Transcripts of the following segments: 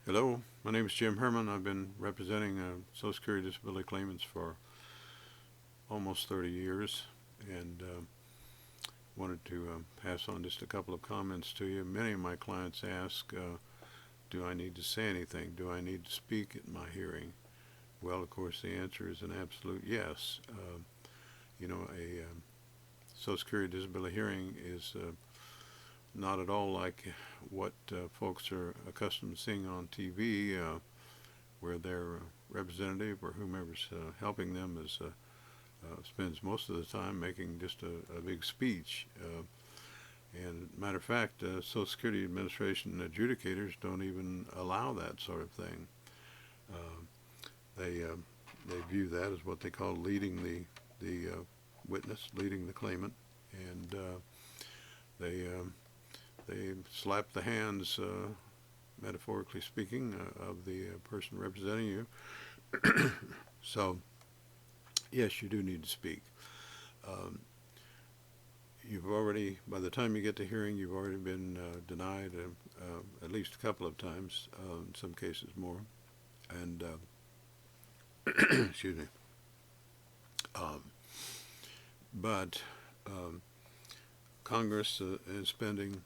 Hello, my name is Jim Herman. I've been representing Social Security disability claimants for almost 30 years and wanted to pass on just a couple of comments to you. Many of my clients ask, do I need to say anything? Do I need to speak at my hearing? Well, of course, the answer is an absolute yes. A Social Security disability hearing is not at all like what folks are accustomed to seeing on TV, where their representative or whomever's helping them spends most of the time making just a big speech. And matter of fact, Social Security Administration adjudicators don't even allow that sort of thing. Uh, they view that as what they call leading the witness, leading the claimant, and they they slap the hands, metaphorically speaking, of the person representing you. So yes, you do need to speak. Um, you've already, by the time you get to hearing, you've already been denied at least a couple of times, in some cases more. And excuse me. Um, but Congress is spending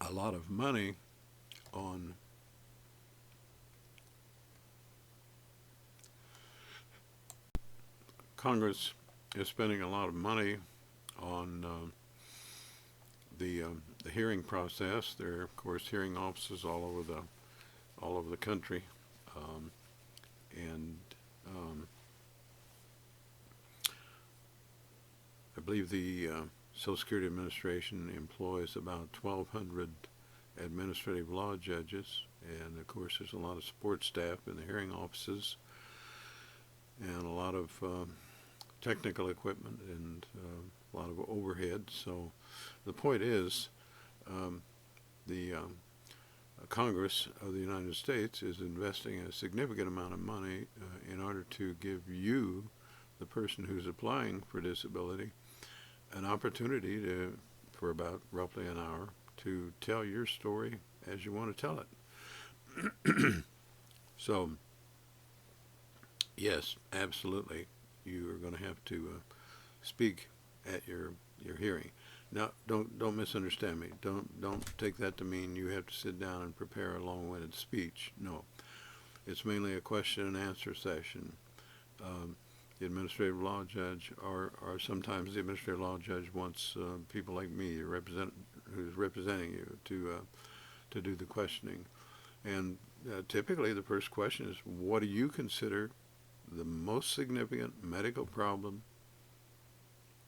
a lot of money on Congress is spending a lot of money on the hearing process. There are, of course, hearing offices all over the country, um, and I believe the Social Security Administration employs about 1,200 administrative law judges, and of course, there's a lot of support staff in the hearing offices, and a lot of technical equipment and a lot of overhead. So the point is, the Congress of the United States is investing a significant amount of money in order to give you, the person who's applying for disability, an opportunity for about roughly an hour, to tell your story as you want to tell it. So, yes, absolutely, you are going to have to speak at your hearing. Now, don't misunderstand me. Don't take that to mean you have to sit down and prepare a long-winded speech. No, it's mainly a question and answer session. The administrative law judge, or sometimes the administrative law judge wants people like me, who's representing you, to do the questioning. And typically, the first question is, what do you consider the most significant medical problem,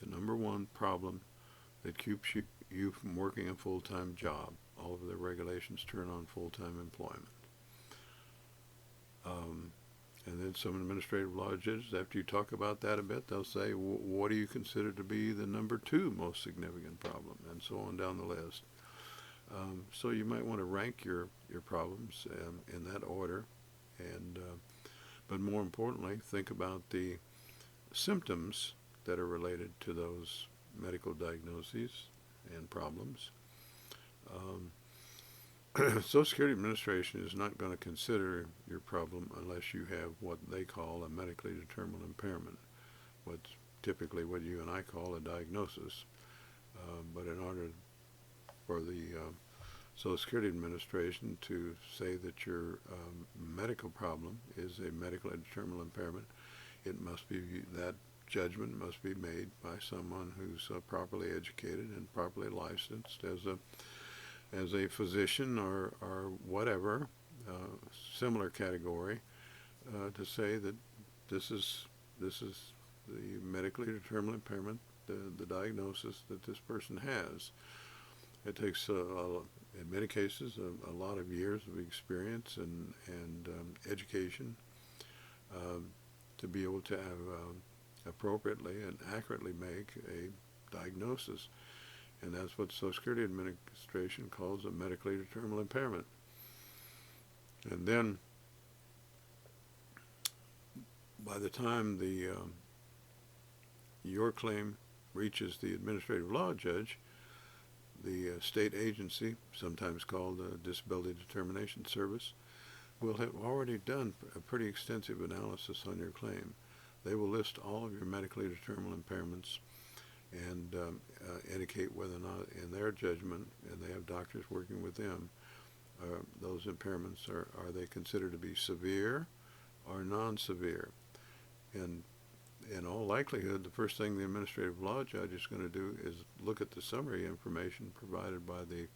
the number one problem that keeps you from working a full-time job? All of the regulations turn on full-time employment. And then some administrative law judges, after you talk about that a bit, they'll say, what do you consider to be the number two most significant problem? And so on down the list. So you might want to rank your problems in that order. And but more importantly, think about the symptoms that are related to those medical diagnoses and problems. Um, Social Security Administration is not going to consider your problem unless you have what they call a medically determinable impairment, what's typically what you and I call a diagnosis. But in order for the Social Security Administration to say that your medical problem is a medically determinable impairment, that judgment must be made by someone who's properly educated and properly licensed as a physician or whatever similar category, to say that this is the medically determinable impairment, the diagnosis that this person has. It takes in many cases a lot of years of experience and education to be able to have appropriately and accurately make a diagnosis. And that's what the Social Security Administration calls a medically determinable impairment. And then, by the time your claim reaches the administrative law judge, the state agency, sometimes called the Disability Determination Service, will have already done a pretty extensive analysis on your claim. They will list all of your medically determinable impairments and indicate whether or not, in their judgment, and they have doctors working with them, those impairments are they considered to be severe or non-severe. And in all likelihood, the first thing the administrative law judge is going to do is look at the summary information provided by the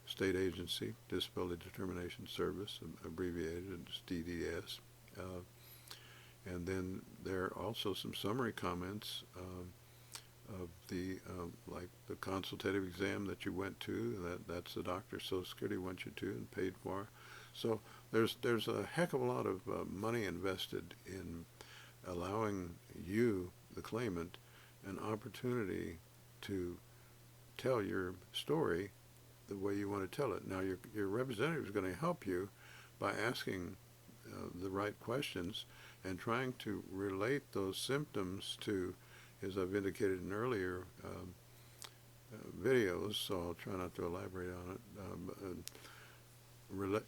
state agency, Disability Determination Service, abbreviated as DDS. And then there are also some summary comments of the, like the consultative exam that you went to, that's the doctor Social Security wants you to and paid for. So there's a heck of a lot of money invested in allowing you, the claimant, an opportunity to tell your story the way you want to tell it. Now, your representative is going to help you by asking the right questions and trying to relate those symptoms to, as I've indicated in earlier videos, so I'll try not to elaborate on it,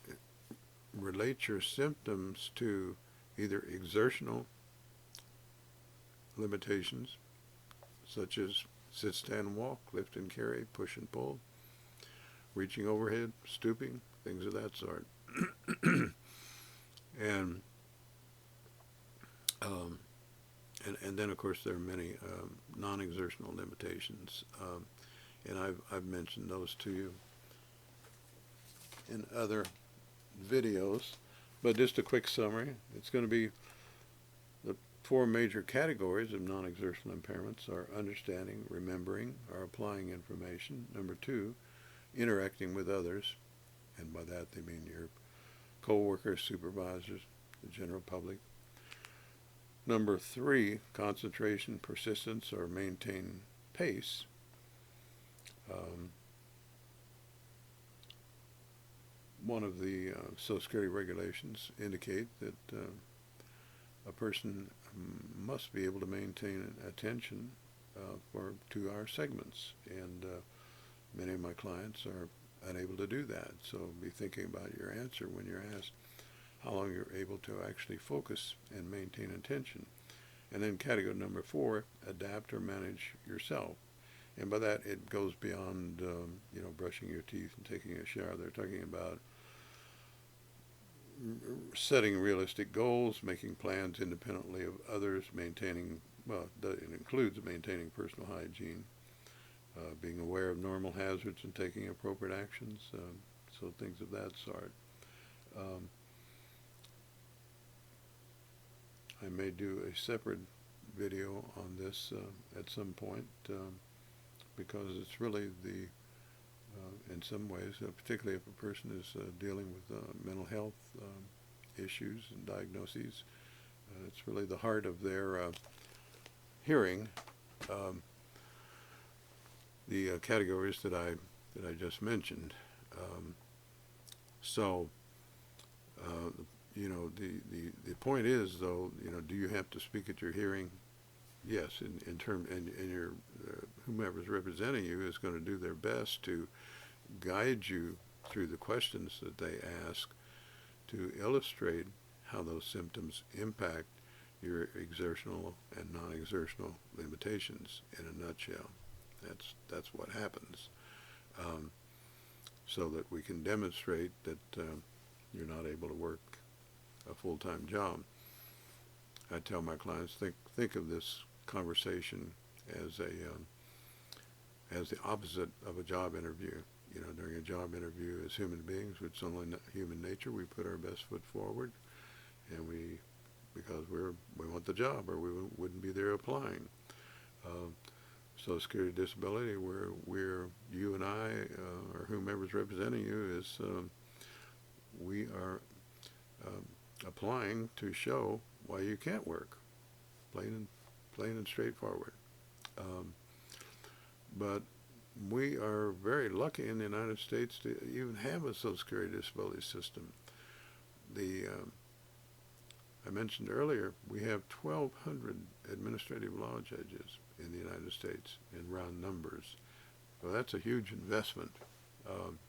relate your symptoms to either exertional limitations, such as sit, stand, walk, lift and carry, push and pull, reaching overhead, stooping, things of that sort. And then, of course, there are many non-exertional limitations, and I've mentioned those to you in other videos. But just a quick summary, it's going to be the four major categories of non-exertional impairments are understanding, remembering, or applying information. Number two, interacting with others, and by that they mean your co-workers, supervisors, the general public. Number three, concentration, persistence, or maintain pace. One of the Social Security regulations indicate that a person must be able to maintain attention for 2-hour segments, and many of my clients are unable to do that. So be thinking about your answer when you're asked how long you're able to actually focus and maintain attention. And then category number four, adapt or manage yourself. And by that, it goes beyond, brushing your teeth and taking a shower. They're talking about setting realistic goals, making plans independently of others, maintaining, well, it includes maintaining personal hygiene, being aware of normal hazards and taking appropriate actions, so things of that sort. I may do a separate video on this at some point, because it's really the, in some ways, particularly if a person is dealing with mental health issues and diagnoses, it's really the heart of their hearing. The categories that I just mentioned. The point is, though, do you have to speak at your hearing? Yes, in your whomever's representing you is going to do their best to guide you through the questions that they ask to illustrate how those symptoms impact your exertional and non-exertional limitations in a nutshell. That's what happens, so that we can demonstrate that you're not able to work a full-time job. I tell my clients, think of this conversation as the opposite of a job interview. During a job interview, as human beings, it's only human nature. We put our best foot forward, and because we want the job, or we wouldn't be there applying. Social Security disability, where you and I, or whomever's representing you, is we are applying to show why you can't work, plain and straightforward. But we are very lucky in the United States to even have a Social Security disability system. I mentioned earlier, we have 1,200 administrative law judges in the United States in round numbers. Well, that's a huge investment. Um,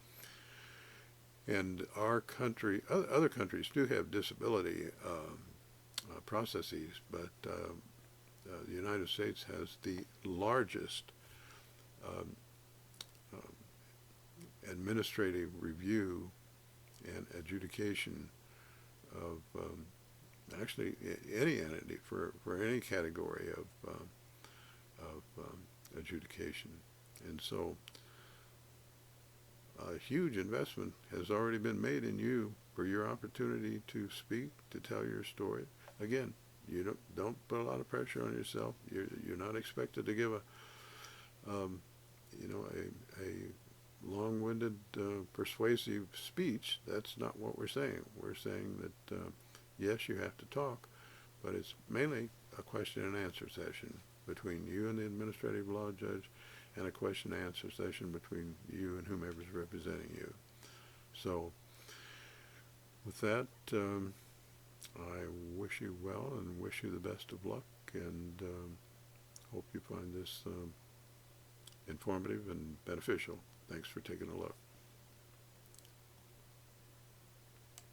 and our country, other countries do have disability processes, but the United States has the largest um, administrative review and adjudication of actually any entity for any category of adjudication. And so a huge investment has already been made in you for your opportunity to speak, to tell your story. Again, you don't put a lot of pressure on yourself. You're not expected to give a long-winded, persuasive speech. That's not what we're saying. We're saying that yes, you have to talk, but it's mainly a question and answer session between you and the administrative law judge, and a question and answer session between you and whomever's representing you. So with that, I wish you well and wish you the best of luck, and hope you find this informative and beneficial. Thanks for taking a look.